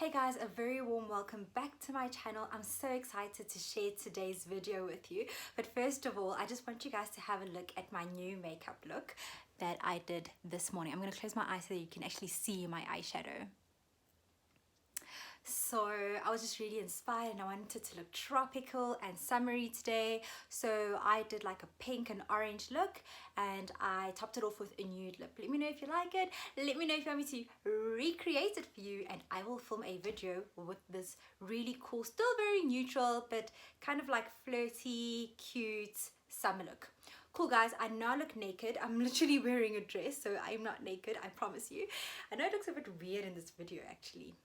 Hey guys, a very warm welcome back to my channel. I'm so excited to share today's video with you. But first of all, I just want you guys to have a look at my new makeup look that I did this morning. I'm going to close my eyes so that you can actually see my eyeshadow. So I was just really inspired and I wanted to look tropical and summery today. So I did like a pink and orange look and I topped it off with a nude lip. Let me know if you like it. Let me know if you want me to recreate it for you, and I will film a video with this really cool, still very neutral, but kind of like flirty, cute summer look. Cool guys, I now look naked. I'm literally wearing a dress, so I'm not naked, I promise you. I know it looks a bit weird in this video actually.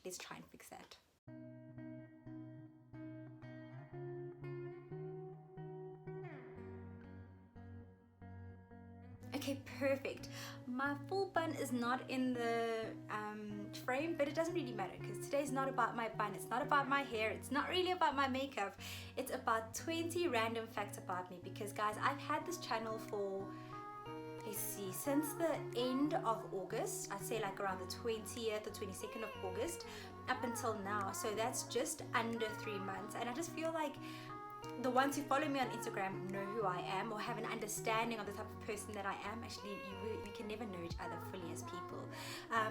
Let's try and fix that. Okay, perfect. My full bun is not in the frame, but it doesn't really matter because today's not about my bun, it's not about my hair, it's not really about my makeup. It's about 20 random facts about me, because guys, I've had this channel for, let's see, since the end of August. I'd say like around the 20th or 22nd of August up until now. So that's just under 3 months, and I just feel like the ones who follow me on Instagram know who I am or have an understanding of the type of person that I am. Actually, we can never know each other fully as people.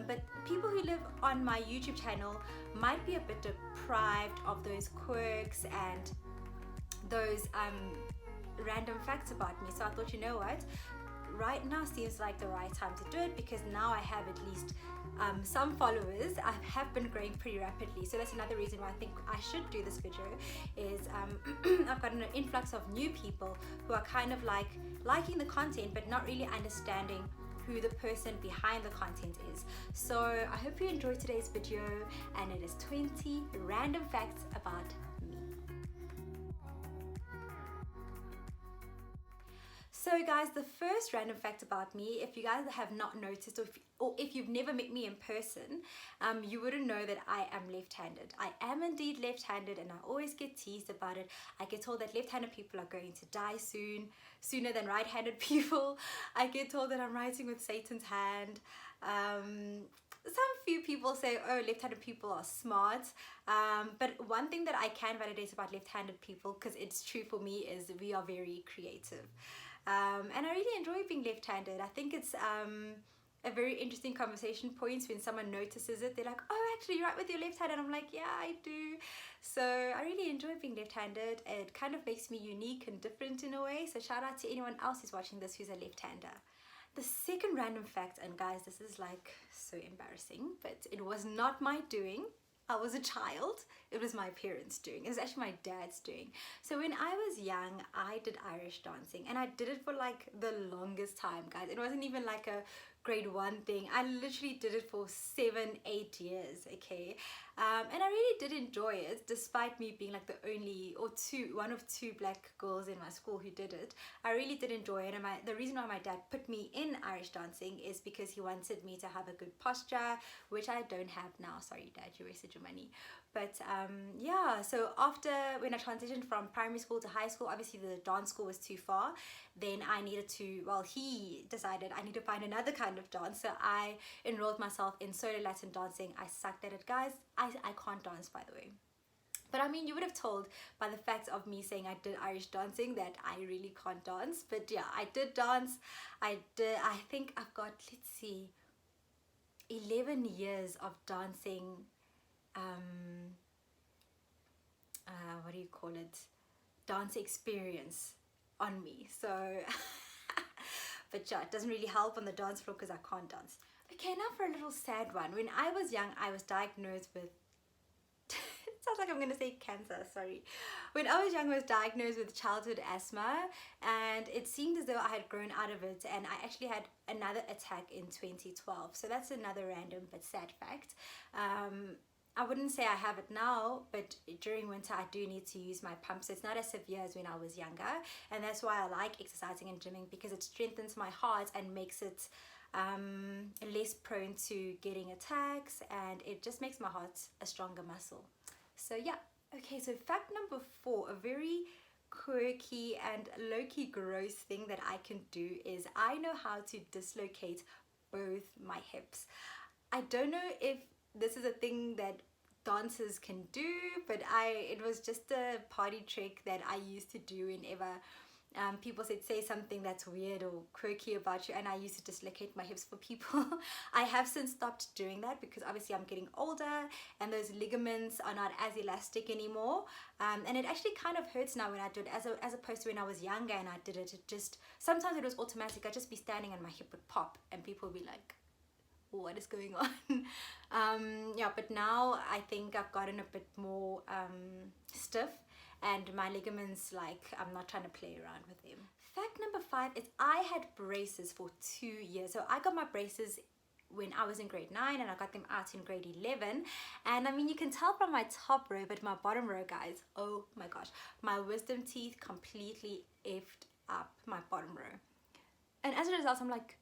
But people who live on my YouTube channel might be a bit deprived of those quirks and those random facts about me. So I thought, you know what? Right now seems like the right time to do it, because now I have at least some followers. I have been growing pretty rapidly, so that's another reason why I think I should do this video. Is I've got an influx of new people who are kind of like liking the content but not really understanding who the person behind the content is. So I hope you enjoyed today's video, and it is 20 random facts about me. So guys, the first random fact about me, if you guys have not noticed, or if you've never met me in person, you wouldn't know that I am left-handed. I am indeed left-handed, and I always get teased about it. I get told that left-handed people are going to die sooner than right-handed people. I get told that I'm writing with Satan's hand. Some few people say, oh, left-handed people are smart, but one thing that I can validate about left-handed people, because it's true for me, is we are very creative. And I really enjoy being left-handed. I think it's a very interesting conversation point when someone notices it. They're like, oh, actually you write with your left hand, and I'm like, yeah, I do. So I really enjoy being left-handed. It kind of makes me unique and different in a way. So shout out to anyone else who's watching this who's a left-hander. The second random fact, and guys, this is like so embarrassing, but it was not my doing. I was a child. It was my parents' doing. It was actually my dad's doing. So when I was young, I did Irish dancing, and I did it for like the longest time, guys. It wasn't even like a grade 1 thing. I literally did it for 7-8 years, okay? And I really did enjoy it, despite me being like the only one of two black girls in my school who did it. I really did enjoy it, and the reason why my dad put me in Irish dancing is because he wanted me to have a good posture, which I don't have now. Sorry Dad, you wasted your money. But yeah, so after, when I transitioned from primary school to high school, obviously the dance school was too far. Then I needed to, well, he decided I need to find another kind of dance, so I enrolled myself in solo Latin dancing. I sucked at it, guys. I can't dance, by the way. But I mean, you would have told by the fact of me saying I did Irish dancing that I really can't dance. But yeah, I did dance. I think I've got, let's see, 11 years of dancing, what do you call it, dance experience on me. So but yeah, it doesn't really help on the dance floor because I can't dance. Okay, now for a little sad one. When I was young, I was diagnosed with it sounds like I'm gonna say cancer, sorry. When I was young, I was diagnosed with childhood asthma, and it seemed as though I had grown out of it, and I actually had another attack in 2012. So that's another random but sad fact. I wouldn't say I have it now, but during winter I do need to use my pump, so it's not as severe as when I was younger, and that's why I like exercising and gymming, because it strengthens my heart and makes it less prone to getting attacks, and it just makes my heart a stronger muscle. So yeah, okay, so fact number 4, a very quirky and low-key gross thing that I can do is I know how to dislocate both my hips. I don't know if this is a thing that dancers can do, but it was just a party trick that I used to do whenever people said say something that's weird or quirky about you, and I used to dislocate my hips for people. I have since stopped doing that because obviously I'm getting older and those ligaments are not as elastic anymore, and it actually kind of hurts now when I do it as opposed to when I was younger and I did it. It just, sometimes it was automatic. I'd just be standing and my hip would pop and people would be like, what is going on? Yeah, but now I think I've gotten a bit more stiff, and my ligaments, like, I'm not trying to play around with them. Fact number 5 is I had braces for 2 years. So I got my braces when I was in grade 9 and I got them out in grade 11. And I mean, you can tell from my top row, but my bottom row, guys, oh my gosh, my wisdom teeth completely effed up my bottom row. And as a result, I'm like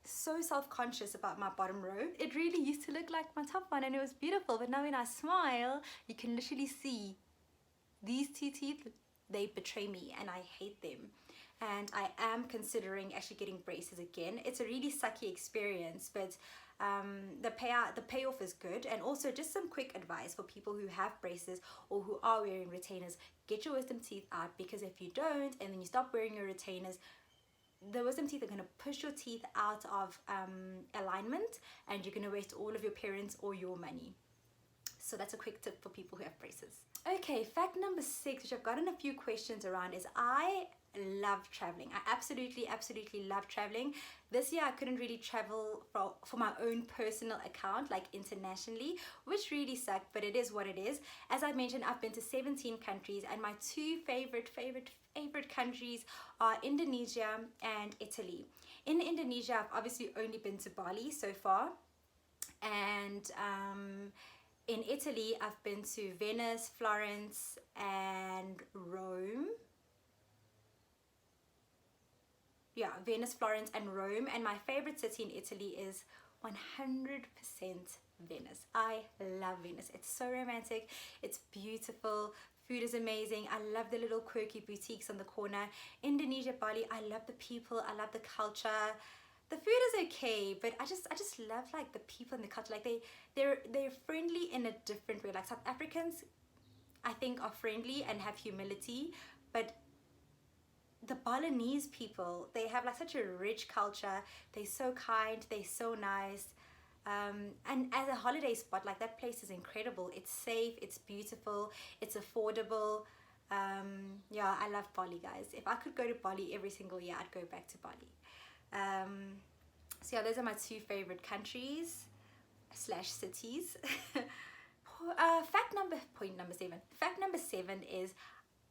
so self-conscious about my bottom row. It really used to look like my top one and it was beautiful, but now when I smile, you can literally see these 2 teeth. They betray me and I hate them, and I am considering actually getting braces again. It's a really sucky experience, but the payoff is good. And also, just some quick advice for people who have braces or who are wearing retainers: get your wisdom teeth out, because if you don't and then you stop wearing your retainers, the wisdom teeth are going to push your teeth out of alignment, and you're going to waste all of your parents or your money. So that's a quick tip for people who have braces. Okay, fact number 6, which I've gotten a few questions around, is I love traveling. I absolutely love traveling. This year I couldn't really travel for my own personal account, like internationally, which really sucked, but it is what it is. As I mentioned, I've been to 17 countries, and my 2 favorite countries are Indonesia and Italy. In Indonesia, I've obviously only been to Bali so far, and in Italy, I've been to Venice, Florence, and Rome. Yeah, Venice, Florence, and Rome. And my favorite city in Italy is 100% Venice. I love Venice. It's so romantic. It's beautiful. Food is amazing. I love the little quirky boutiques on the corner. Indonesia, Bali, I love the people. I love the culture. The food is okay, but I just love like the people and the culture. Like they're friendly in a different way. Like South Africans, I think, are friendly and have humility, but the Balinese people, they have like such a rich culture. They're so kind, they're so nice. And as a holiday spot, like, that place is incredible. It's safe, it's beautiful, it's affordable. Yeah, I love Bali, guys. If I could go to Bali every single year, I'd go back to Bali. So yeah, those are my 2 favorite countries / cities. Point number 7. Fact number 7 is,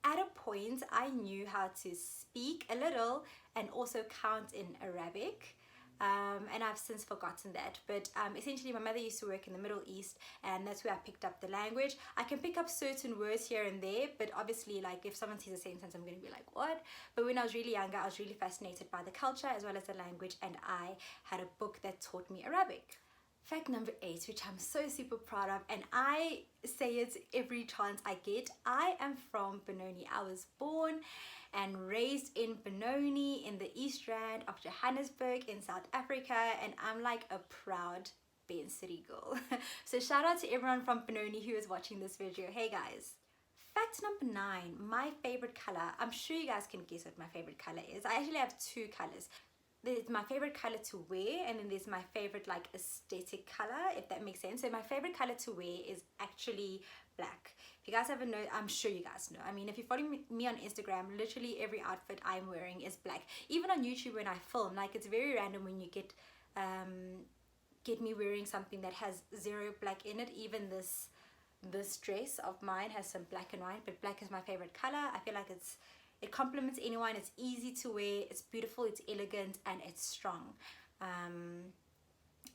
at a point I knew how to speak a little and also count in Arabic. And I've since forgotten that, but essentially my mother used to work in the Middle East, and that's where I picked up the language. I can pick up certain words here and there, but obviously, like, if someone says a sentence, I'm going to be like, what? But when I was really younger, I was really fascinated by the culture as well as the language, and I had a book that taught me Arabic. Fact number 8, which I'm so super proud of, and I say it every chance I get, I am from Benoni. I was born and raised in Benoni in the East Rand of Johannesburg in South Africa, and I'm like a proud Ben City girl. So shout out to everyone from Benoni who is watching this video. Hey guys. Fact number 9, my favorite color. I'm sure you guys can guess what my favorite color is. I actually have 2 colors. There's my favorite color to wear, and then there's my favorite, like, aesthetic color, if that makes sense. So my favorite color to wear is actually black. If you guys haven't know, I'm sure you guys know. I mean, if you follow me on Instagram, literally every outfit I'm wearing is black. Even on YouTube when I film, like, it's very random when you get me wearing something that has 0 black in it. Even this dress of mine has some black and white, but black is my favorite color. I feel like it complements anyone. It's easy to wear, it's beautiful, it's elegant, and it's strong.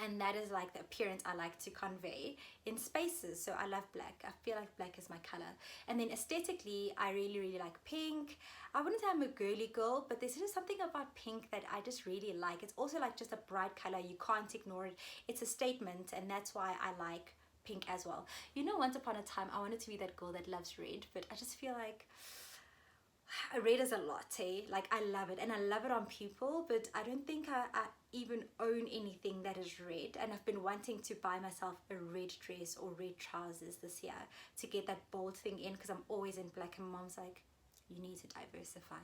And that is like the appearance I like to convey in spaces. So I love black. I feel like black is my color. And then aesthetically, I really like pink. I wouldn't say I'm a girly girl, but there's just something about pink that I just really like. It's also like just a bright color. You can't ignore it. It's a statement, and that's why I like pink as well. You know, once upon a time, I wanted to be that girl that loves red, but I just feel like Red is a latte. Like, I love it, and I love it on people, but I don't think I even own anything that is red. And I've been wanting to buy myself a red dress or red trousers this year to get that bold thing in, because I'm always in black, and mom's like, you need to diversify.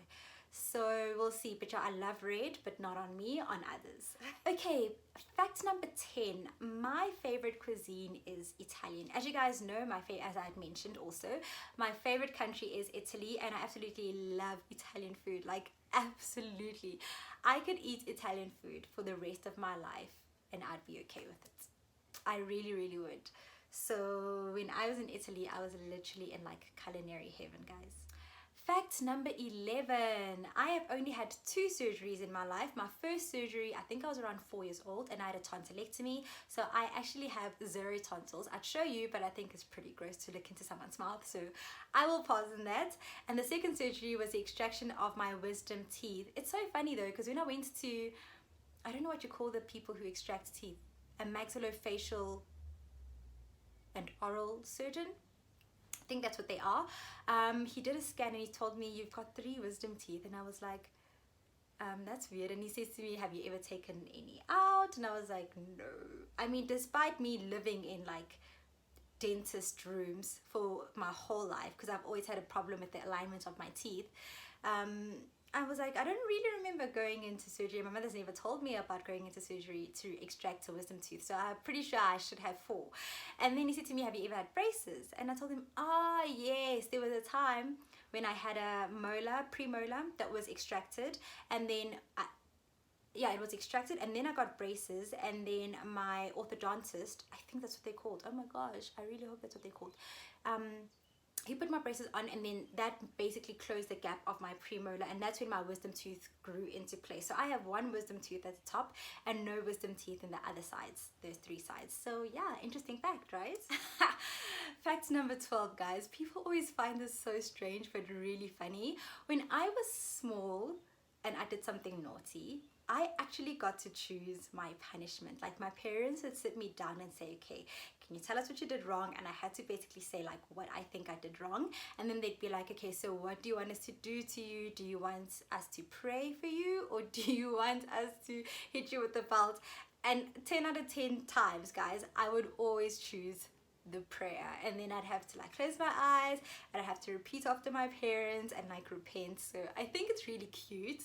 So we'll see. But yeah, I love red, but not on me, on others. Okay, fact number 10. My favorite cuisine is Italian. As you guys know, as I had mentioned also, my favorite country is Italy, and I absolutely love Italian food. Like, absolutely. I could eat Italian food for the rest of my life and I'd be okay with it. I really, really would. So when I was in Italy, I was literally in like culinary heaven, guys. Fact number 11. I have only had 2 surgeries in my life. My first surgery, I think I was around 4 years old, and I had a tonsillectomy. So I actually have 0 tonsils. I'd show you, but I think it's pretty gross to look into someone's mouth, so I will pause on that. And the second surgery was the extraction of my wisdom teeth. It's so funny though, because when I went to, I don't know what you call the people who extract teeth, a maxillofacial and oral surgeon, I think that's what they are. He did a scan and he told me, you've got 3 wisdom teeth, and I was like, that's weird. And he says to me, have you ever taken any out? And I was like, no. I mean, despite me living in like dentist rooms for my whole life, because I've always had a problem with the alignment of my teeth, I was like, I don't really remember going into surgery. My mother's never told me about going into surgery to extract a wisdom tooth, so I'm pretty sure I should have 4. And then he said to me, have you ever had braces? And I told him, yes, there was a time when I had a molar, premolar, that was extracted, and then it was extracted, and then I got braces, and then my orthodontist, I think that's what they're called, oh my gosh, I really hope that's what they're called, he put my braces on, and then that basically closed the gap of my premolar, and that's when my wisdom tooth grew into place. So I have 1 wisdom tooth at the top and no wisdom teeth in the other sides. There's 3 sides. So yeah, interesting fact, right? Fact number 12, guys. People always find this so strange but really funny. When I was small and I did something naughty, I actually got to choose my punishment. Like, my parents would sit me down and say, okay, can you tell us what you did wrong? And I had to basically say like what I think I did wrong. And then they'd be like, okay, so what do you want us to do to you? Do you want us to pray for you, or do you want us to hit you with the belt? And 10 out of 10 times, guys, I would always choose the prayer, and then I'd have to like close my eyes and I'd have to repeat after my parents and like repent. So I think it's really cute,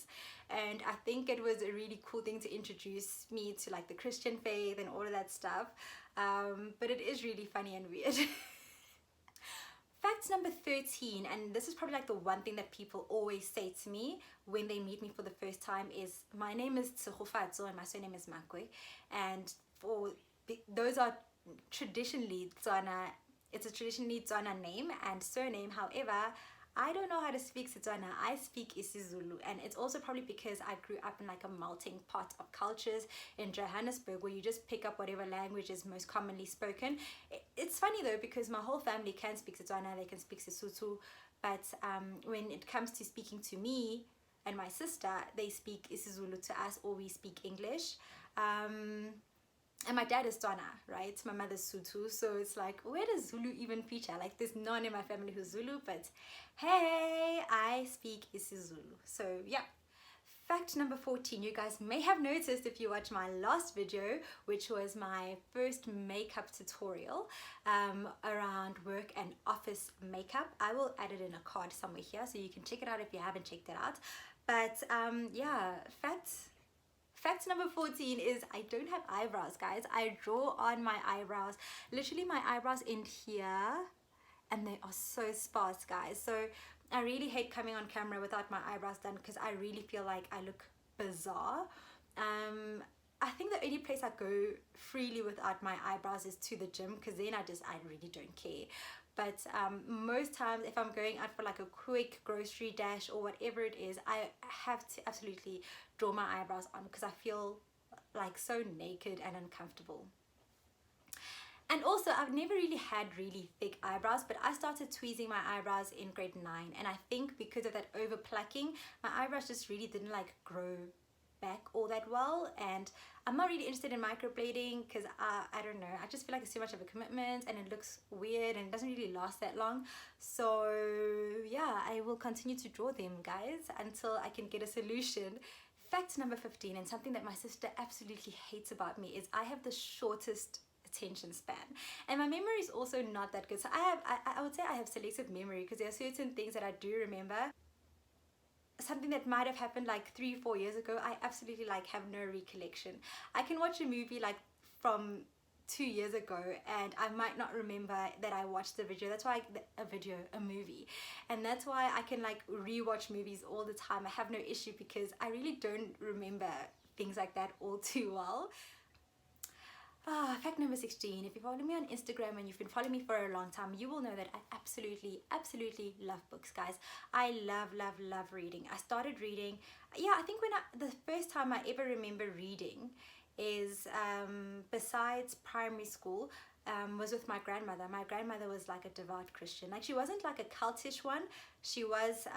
and I think it was a really cool thing to introduce me to like the Christian faith and all of that stuff, but it is really funny and weird. Fact number 13, and this is probably like the one thing that people always say to me when they meet me for the first time, is my name is Tshego and my surname is Makwe, and those are traditionally Tswana. It's a traditionally Tswana name and surname. However, I don't know how to speak Setswana. I speak isiZulu, and it's also probably because I grew up in like a melting pot of cultures in Johannesburg, where you just pick up whatever language is most commonly spoken. It's funny though, because my whole family can speak Setswana, they can speak Sesotho, but when it comes to speaking to me and my sister, they speak isiZulu to us, or we speak English. And my dad is Tswana, right? My mother's Sotho, so it's like, where does Zulu even feature? Like, there's no one in my family who's Zulu, but hey, I speak isiZulu. So yeah. Fact number 14, you guys may have noticed if you watch my last video, which was my first makeup tutorial around work and office makeup. I will add it in a card somewhere here, so you can check it out if you haven't checked it out. But yeah, Fact number 14 is I don't have eyebrows, guys. I draw on my eyebrows. Literally, my eyebrows end here, and they are so sparse, guys. So I really hate coming on camera without my eyebrows done, because I really feel like I look bizarre. I think the only place I go freely without my eyebrows is to the gym, because then I really don't care. But most times, if I'm going out for like a quick grocery dash or whatever it is, I have to absolutely draw my eyebrows on, because I feel like so naked and uncomfortable. And also, I've never really had really thick eyebrows, but I started tweezing my eyebrows in grade 9, and I think because of that over plucking, my eyebrows just really didn't like grow back all that well, and I'm not really interested in microblading because I don't know, I just feel like it's too much of a commitment and it looks weird and it doesn't really last that long. So yeah, I will continue to draw them, guys, until I can get a solution. Fact number 15, and something that my sister absolutely hates about me, is I have the shortest attention span, and my memory is also not that good. So I would say I have selective memory, because there are certain things that I do remember. Something that might have happened like 3-4 years ago, I absolutely like have no recollection. I can watch a movie like from 2 years ago and I might not remember that I watched the video. That's why a movie, and that's why I can like rewatch movies all the time. I have no issue because I really don't remember things like that all too well. Fact number 16, if you follow me on Instagram and you've been following me for a long time, you will know that I absolutely love books, guys. I love reading. I started reading, yeah, I think the first time I ever remember reading is besides primary school, was with my grandmother. My grandmother was like a devout Christian. Like, she wasn't like a cultish one. She was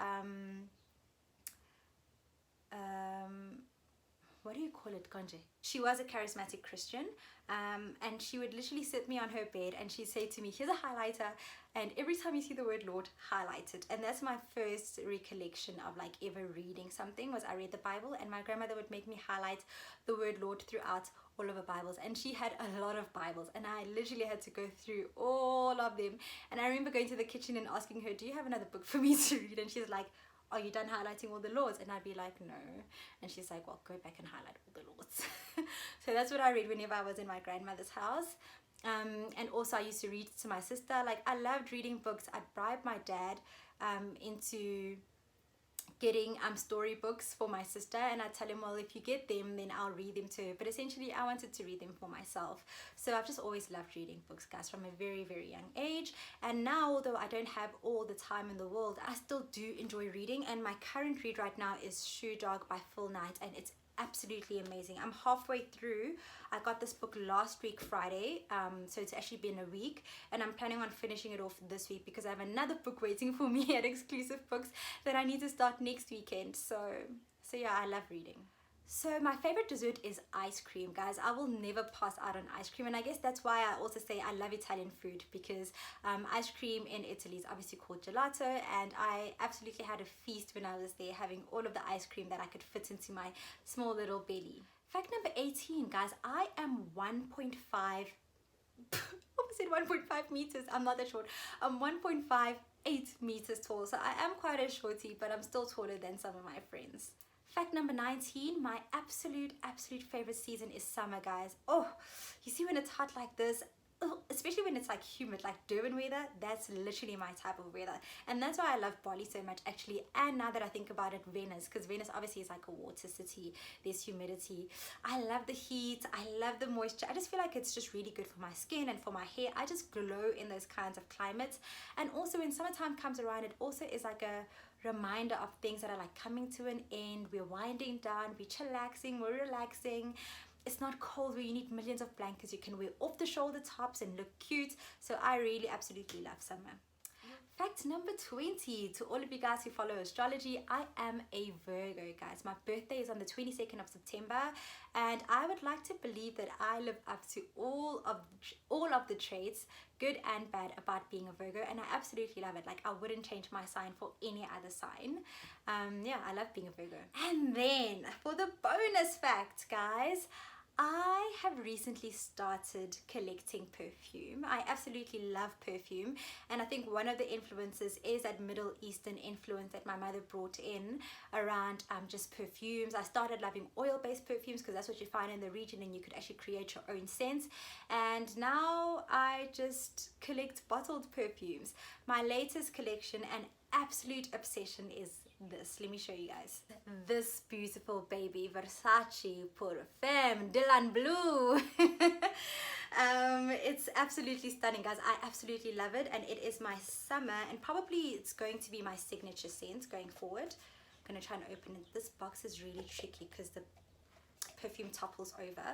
what do you call it, Konje? She was a charismatic Christian, and she would literally sit me on her bed and she'd say to me, here's a highlighter, and every time you see the word Lord, highlight it. And that's my first recollection of like ever reading something, was I read the Bible, and my grandmother would make me highlight the word Lord throughout all of her Bibles. And she had a lot of Bibles, and I literally had to go through all of them. And I remember going to the kitchen and asking her, do you have another book for me to read? And she's like, are you done highlighting all the Lords? And I'd be like, no. And she's like, well, go back and highlight all the Lords. So that's what I read whenever I was in my grandmother's house. And also I used to read to my sister. Like, I loved reading books. I'd bribe my dad into getting storybooks for my sister, and I tell him, well, if you get them, then I'll read them to her. But essentially I wanted to read them for myself. So I've just always loved reading books, guys, from a very young age. And now, although I don't have all the time in the world, I still do enjoy reading. And my current read right now is Shoe Dog by Phil Knight, and it's absolutely amazing. I'm halfway through. I got this book last week Friday, so it's actually been a week, and I'm planning on finishing it off this week because I have another book waiting for me at Exclusive Books that I need to start next weekend. So yeah, I love reading. So my favorite dessert is ice cream, guys. I will never pass out on ice cream, and I guess that's why I also say I love Italian food, because ice cream in Italy is obviously called gelato, and I absolutely had a feast when I was there, having all of the ice cream that I could fit into my small little belly. Fact number 18, guys, I am 1.5 1.5 meters, I'm not that short. I'm 1.58 meters tall, so I am quite a shorty, but I'm still taller than some of my friends. Fact number 19, my absolute favorite season is summer, guys. Oh, you see, when it's hot like this, especially when it's like humid, like Durban weather, that's literally my type of weather. And that's why I love Bali so much, actually. And now that I think about it, Venice, because Venice obviously is like a water city, there's humidity. I love the heat, I love the moisture. I just feel like it's just really good for my skin and for my hair. I just glow in those kinds of climates. And also when summertime comes around, it also is like a reminder of things that are like coming to an end. We're winding down, we're chillaxing, we're relaxing. It's not cold where you need millions of blankets. You can wear off the shoulder tops and look cute. So I really absolutely love summer. Fact number 20, to all of you guys who follow astrology, I am a Virgo, guys. My birthday is on the 22nd of September, and I would like to believe that I live up to all of the traits, good and bad, about being a Virgo, and I absolutely love it. Like, I wouldn't change my sign for any other sign. Yeah, I love being a Virgo. And then for the bonus fact, guys, I have recently started collecting perfume. I absolutely love perfume, and I think one of the influences is that Middle Eastern influence that my mother brought in around just perfumes. I started loving oil-based perfumes because that's what you find in the region, and you could actually create your own scents. And now I just collect bottled perfumes. My latest collection and absolute obsession is this. Let me show you guys. This beautiful baby, Versace Parfum Dylan Blue. It's absolutely stunning, guys. I absolutely love it, and it is my summer, and probably it's going to be my signature scent going forward. I'm going to try and open it. This box is really tricky because the perfume topples over.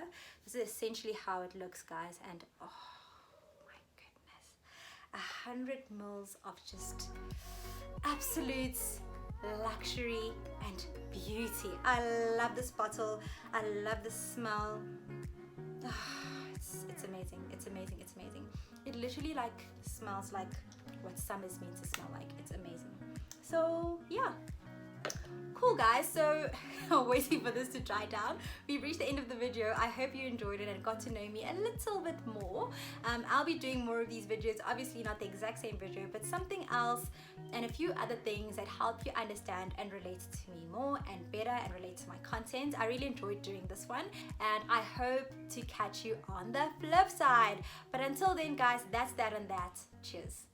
This is essentially how it looks, guys, and oh my goodness, 100 mils of just absolute luxury, and beauty. I love this bottle. I love the smell. It's amazing. It's amazing. It's amazing. It literally like smells like what summer's meant to smell like. It's amazing. So yeah. Cool guys, so waiting for this to dry down. We've reached the end of the video. I hope you enjoyed it and got to know me a little bit more. I'll be doing more of these videos, obviously not the exact same video, but something else and a few other things that help you understand and relate to me more and better and relate to my content. I really enjoyed doing this one and I hope to catch you on the flip side. But until then guys, that's that and that. Cheers.